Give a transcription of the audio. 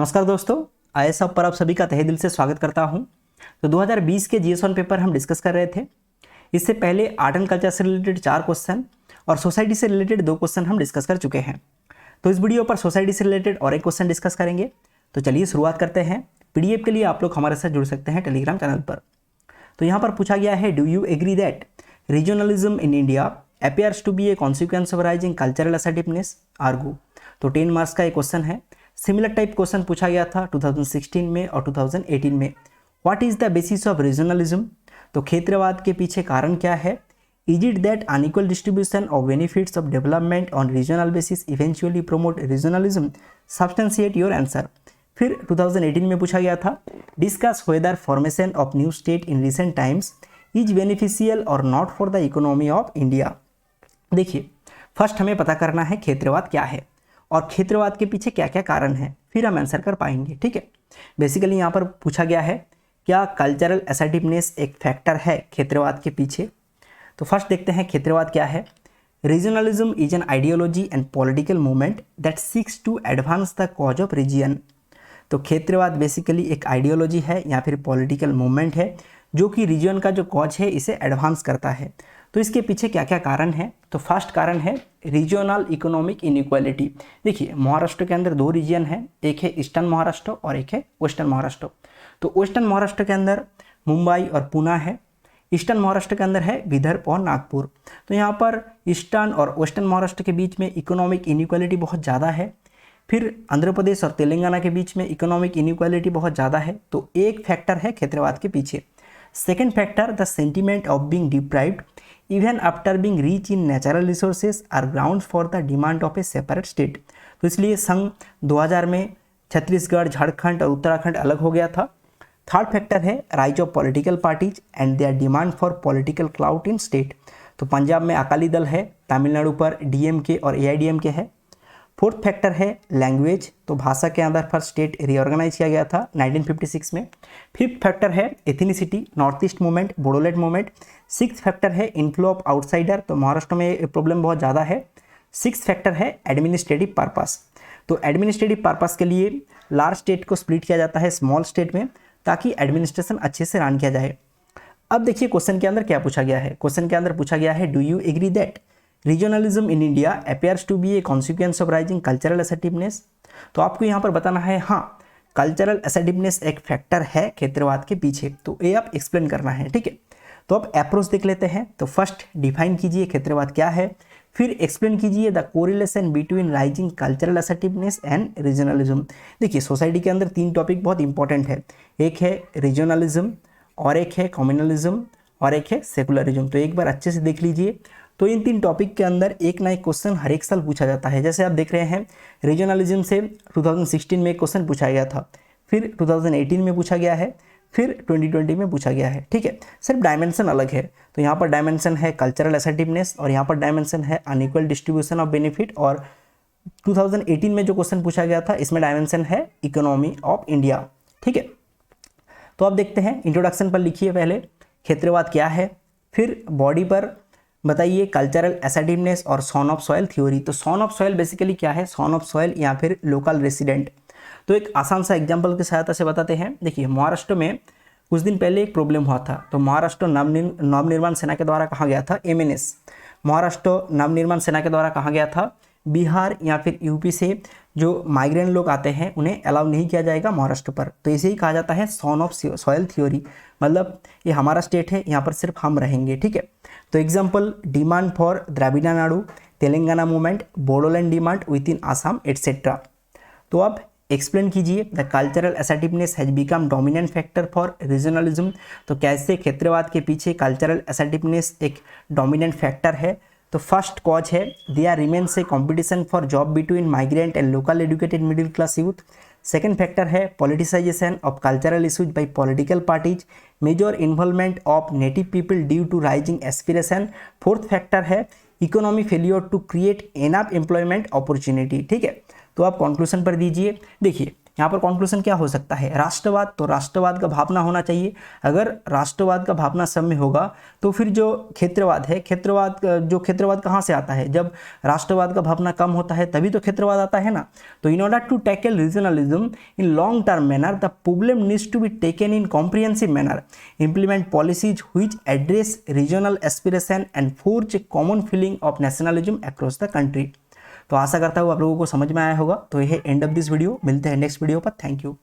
नमस्कार दोस्तों, आईएएस पर आप सभी का तहे दिल से स्वागत करता हूं। तो 2020 के जीएस 1 पेपर हम डिस्कस कर रहे थे। इससे पहले आर्ट एंड कल्चर से रिलेटेड 4 क्वेश्चन और सोसाइटी से रिलेटेड 2 क्वेश्चन हम डिस्कस कर चुके हैं। तो इस वीडियो पर सोसाइटी से रिलेटेड और एक क्वेश्चन डिस्कस करेंगे। तो चलिए शुरुआत करते हैं। पीडीएफ के लिए आप लोग हमारे साथ जुड़ सकते हैं टेलीग्राम चैनल पर। तो यहाँ पर पूछा गया है, do you agree that regionalism in India appears to be a consequence of rising cultural assertiveness? Argue. तो 10 मार्क्स का एक क्वेश्चन है। सिमिलर टाइप क्वेश्चन पूछा गया था 2016 में और 2018 में। What is the basis of regionalism? तो क्षेत्रवाद के पीछे कारण क्या है? Is it that unequal distribution of benefits of development on regional basis eventually promote regionalism? Substantiate your answer. फिर 2018 में पूछा गया था, discuss whether formation of new state in recent times is beneficial or not for the economy of India. देखिए, first हमें पता करना है क्षेत्रवाद क्या है और क्षेत्रवाद के पीछे क्या क्या कारण है, फिर हम आंसर कर पाएंगे। ठीक है, बेसिकली यहाँ पर पूछा गया है, क्या कल्चरल असर्टिवनेस एक फैक्टर है क्षेत्रवाद के पीछे? तो फर्स्ट देखते हैं क्षेत्रवाद क्या है। Regionalism is an ideology and political movement that seeks to advance the cause of region. तो क्षेत्रवाद बेसिकली एक आइडियोलॉजी है या फिर पॉलिटिकल मूवमेंट है जो कि रीजन का जो कॉज है इसे एडवांस करता है। तो इसके पीछे क्या क्या कारण है? तो फर्स्ट कारण है रीजनल इकोनॉमिक इनइक्वालिटी। देखिए, महाराष्ट्र के अंदर 2 रीजन हैं, एक है ईस्टर्न महाराष्ट्र और एक है वेस्टर्न महाराष्ट्र। तो वेस्टर्न महाराष्ट्र के अंदर मुंबई और पुणे है, ईस्टर्न महाराष्ट्र के अंदर है विदर्भ और नागपुर। तो यहाँ पर ईस्टर्न और वेस्टर्न महाराष्ट्र के बीच में इकोनॉमिक इनइक्वालिटी बहुत ज़्यादा है। फिर आंध्र प्रदेश और तेलंगाना के बीच में इकोनॉमिक इनइक्वालिटी बहुत ज़्यादा है। तो एक फैक्टर है क्षेत्रवाद के पीछे। Second factor, the sentiment of being deprived even after being rich in natural resources are grounds for the demand of a separate state. तो इसलिए संघ 2000 में छत्तीसगढ़, झारखंड और उत्तराखंड अलग हो गया था। थर्ड फैक्टर है rise of political parties and their demand for political clout in state. तो पंजाब में अकाली दल है, तमिलनाडु पर डीएमके और एआईडीएमके है। फोर्थ फैक्टर है लैंग्वेज, तो भाषा के आधार पर स्टेट रीऑर्गेनाइज किया गया था 1956 में। फिफ्थ फैक्टर है ethnicity, north east movement, Bodoland movement. Six factor है इनफ्लो ऑफ आउटसाइडर, तो महाराष्ट्र में प्रॉब्लम बहुत ज़्यादा है। सिक्स फैक्टर है एडमिनिस्ट्रेटिव पर्पस। तो एडमिनिस्ट्रेटिव पर्पस के लिए लार्ज स्टेट को स्प्लिट किया जाता है स्मॉल स्टेट में ताकि एडमिनिस्ट्रेशन अच्छे से रन किया जाए। अब देखिए क्वेश्चन के अंदर क्या पूछा गया है। क्वेश्चन के अंदर पूछा गया है, do you agree that regionalism in India appears to be a consequence of rising cultural assertiveness? तो आपको यहाँ पर बताना है, हाँ कल्चरल असर्टिवनेस एक फैक्टर है क्षेत्रवाद के पीछे। तो ये आप एक्सप्लेन करना है। ठीक है, तो अब अप्रोच देख लेते हैं। तो फर्स्ट डिफाइन कीजिए क्षेत्रवाद क्या है, फिर एक्सप्लेन कीजिए the correlation between rising cultural assertiveness and regionalism. देखिए, सोसाइटी के अंदर 3 टॉपिक बहुत इंपॉर्टेंट है, एक है रीजनलिज्म और एक है कम्युनलिज्म और एक है सेकुलरिज्म। तो एक बार अच्छे से देख लीजिए। तो इन 3 टॉपिक के अंदर एक ना एक क्वेश्चन हर एक साल पूछा जाता है। जैसे आप देख रहे हैं, रीजनलिज्म से 2016 में एक क्वेश्चन पूछा गया था, फिर 2018 में पूछा गया है, फिर 2020 में पूछा गया है। ठीक है, सिर्फ डायमेंशन अलग है। तो यहाँ पर डायमेंशन है कल्चरल असर्टिवनेस और यहाँ पर डायमेंशन है अनइक्वल डिस्ट्रीब्यूशन ऑफ बेनिफिट। और 2018 में जो क्वेश्चन पूछा गया था इसमें डायमेंशन है इकोनॉमी ऑफ इंडिया। ठीक है, तो अब देखते हैं, इंट्रोडक्शन पर लिखिए पहले क्षेत्रवाद क्या है, फिर बॉडी पर बताइए कल्चरल असर्टिवनेस और सॉन ऑफ सॉइल थ्योरी। तो सॉन ऑफ सॉइल बेसिकली क्या है? सॉन ऑफ सॉइल या फिर लोकल रेसिडेंट। तो एक आसान सा एग्जांपल की सहायता से बताते हैं। देखिए, महाराष्ट्र में कुछ दिन पहले एक प्रॉब्लम हुआ था। तो महाराष्ट्र नवनिर्माण सेना के द्वारा कहा गया था, एमएनएस महाराष्ट्र नवनिर्माण सेना के द्वारा कहा गया था, बिहार या फिर यूपी से जो माइग्रेंट लोग आते हैं उन्हें अलाउ नहीं किया जाएगा महाराष्ट्र पर। तो इसे ही कहा जाता है सॉन ऑफ सॉइल थ्योरी, मतलब ये हमारा स्टेट है, यहाँ पर सिर्फ हम रहेंगे। ठीक है, तो example, demand for Dravida Nadu, Telangana movement, Bodoland demand within Assam etcetera. तो अब एक्सप्लेन कीजिए, the cultural assertiveness has become dominant factor for regionalism. तो कैसे क्षेत्रवाद के पीछे कल्चरल असर्टिवनेस एक डोमिनेंट फैक्टर है? तो फर्स्ट कॉज है, there remains a competition for job between migrant and local educated middle class youth. Second factor है politicisation of cultural issues by political parties, major involvement of native people due to rising aspiration. Fourth factor है economy failure to create enough employment opportunity. ठीक है, तो आप conclusion पर दीजिए। देखिए, यहाँ पर कंक्लूजन क्या हो सकता है, राष्ट्रवाद, तो राष्ट्रवाद का भावना होना चाहिए। अगर राष्ट्रवाद का भावना सब में होगा तो फिर जो क्षेत्रवाद है, क्षेत्रवाद कहाँ से आता है, जब राष्ट्रवाद का भावना कम होता है तभी तो क्षेत्रवाद आता है ना। तो in order to tackle regionalism in long term manner the problem needs to be taken in comprehensive manner, implement policies which address regional aspiration and forge a common feeling of nationalism across the country. तो आशा करता हूँ आप लोगों को समझ में आया होगा। तो यह एंड ऑफ दिस वीडियो, मिलते हैं नेक्स्ट वीडियो पर। Thank you.